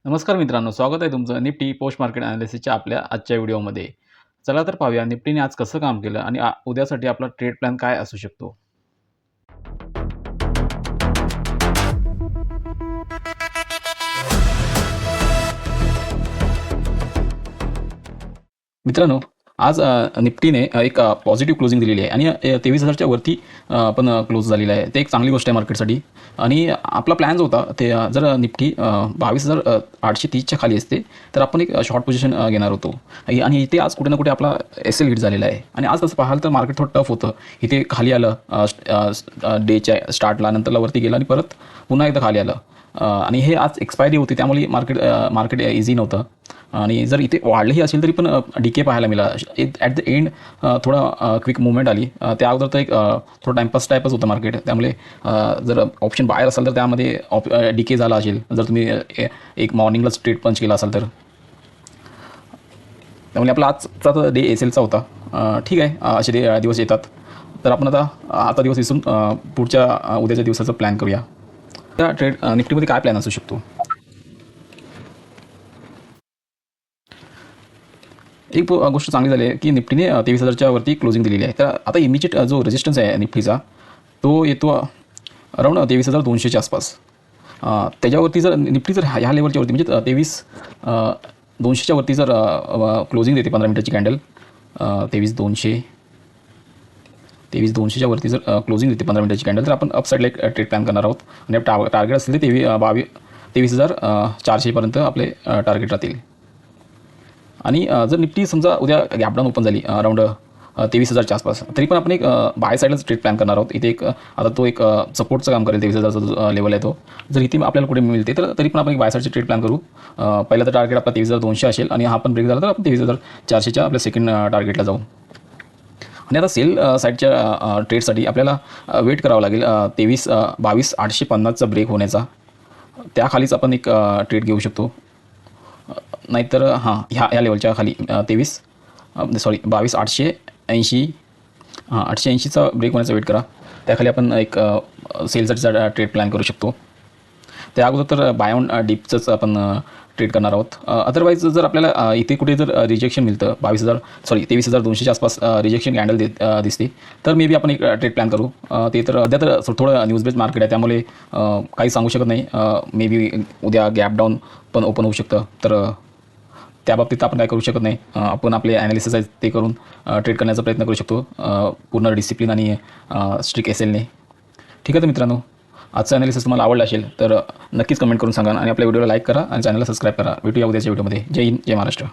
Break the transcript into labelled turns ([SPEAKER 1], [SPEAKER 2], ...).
[SPEAKER 1] नमस्कार मित्रांनो, स्वागत आहे तुमचं निफ्टी पोस्ट मार्केट ॲनालिसिसच्या आपल्या आजच्या व्हिडिओमध्ये. चला तर पाहूया निफ्टीने आज कसं काम केलं आणि उद्यासाठी आपला ट्रेड प्लॅन काय असू शकतो. मित्रांनो, आज निफ्टीने एक पॉझिटिव्ह क्लोजिंग दिलेली आहे आणि 23,000च्या वरती पण क्लोज झालेलं आहे. ते एक चांगली गोष्ट आहे मार्केटसाठी. आणि आपला प्लॅन जो होता ते जर निफ्टी 22,830च्या खाली असते तर आपण एक शॉर्ट पोझिशन घेणार होतो. आणि इथे आज कुठे ना कुठे आपला एल हिट झालेला आहे. आणि आज तसं पाहाल तर मार्केट थोडं टफ होतं. इथे खाली आलं डेच्या स्टार्टला, नंतरला वरती गेलं आणि परत पुन्हा एकदा खाली आलं. आणि हे आज एक्सपायरी होती, त्यामुळे मार्केट इझी नव्हतं. आणि जर इथे वाढलेही असेल तरी पण डीके पाहायला मिळाला. ॲट द एंड थोडा क्विक मुवमेंट आली. त्या अगोदर तर एक थोडं टाईमपास टाईपच होतं मार्केट. त्यामुळे जर ऑप्शन बाहेर असाल तर त्यामध्ये डीके झाला असेल, जर तुम्ही एक मॉर्निंगलाच ट्रेड पंच केला असाल तर. त्यामुळे आपला आजचा तर डे एलचा होता. ठीक आहे, असे दिवस येतात. तर आपण आता दिवस विसरून पुढच्या उद्याच्या दिवसाचा प्लॅन करूया. त्या ट्रेड निफ्टीमध्ये काय प्लॅन असू शकतो. एक गोष्ट चांगली झाली आहे की निफ्टीने 23,000च्या वरती क्लोजिंग दिलेली आहे. तर आता इमिजिएट जो रेजिस्टन्स आहे निफ्टीचा तो येतो अराऊंड 23,200च्या आसपास. त्याच्यावरती जर निफ्टी जर ह्या लेवलच्या वरती म्हणजे 23,200च्या वरती जर क्लोजिंग देते 15 मिनिटाची कॅन्डल, 23,200च्या वरती जर क्लोजिंग देते 15 मिनिटाची कॅन्डल, तर आपण अपसाईडला एक ट्रेड प्लॅन करणार आहोत. आणि टार्गेट असेल ते 23,400पर्यंत आपले टार्गेट राहतील. आणि जर निफ्टी समजा उद्या गॅपडाऊन ओपन झाली अराऊंड 23,000च्या आसपास, तरी पण आपण एक बाय साईडलाच ट्रेड प्लॅन करणार आहोत. इथे एक आता तो एक सपोर्टचं काम करेल. 23,000चा लेवल आहे तो. जर इथे आपल्याला कुठे मिळते तर तरी पण आपण एक बाय साईडचे ट्रेड प्लेन करू. पहिला तर टार्गेट आपला 23,200 असेल आणि हा पण ब्रेक झाला तर आपण 23,400च्या आपल्या सेकंड टार्गेटला जाऊ. आणि आता सेल साईडच्या ट्रेडसाठी आपल्याला वेट करावं लागेल 22,850चा ब्रेक होण्याचा. त्याखालीच आपण एक ट्रेड घेऊ शकतो. नाहीतर ह्या लेवलच्या खाली 22,880 880चा ब्रेक होण्याचा वेट करा. त्याखाली आपण एक सेलसाठीचा ट्रेड प्लॅन करू शकतो. त्या अगोदर तर बाय ऑन डीपचंच आपण ट्रेड करणार आहोत. अदरवाईज जर आपल्याला इथे कुठे जर रिजेक्शन मिळतं 23,200च्या आसपास रिजेक्शन कॅन्डल दिसते, तर मे बी आपण एक ट्रेड प्लॅन करू. ते तर सध्या तर थोडं न्यूज बेस्ड मार्केट आहे, त्यामुळे काही सांगू शकत नाही. मे बी उद्या गॅप डाऊन पण ओपन होऊ शकतं. तर त्या बाबतीत आपण काय करू शकत नाही. आपण आपले ॲनालिसिस आहे ते करून ट्रेड करण्याचा प्रयत्न करू शकतो पूर्ण डिसिप्लिन आणि स्ट्रिक्ट एलने. ठीक आहे तर मित्रांनो, आजचं ॲनालिसिस तुम्हाला आवडलं असेल तर नक्कीच कमेंट करून सांगा आणि आपल्या व्हिडिओला लाईक करा आणि चॅनलला सबस्क्राईब करा. भेटूया उद्याच्या व्हिडिओमध्ये. जय हिंद, जय महाराष्ट्र.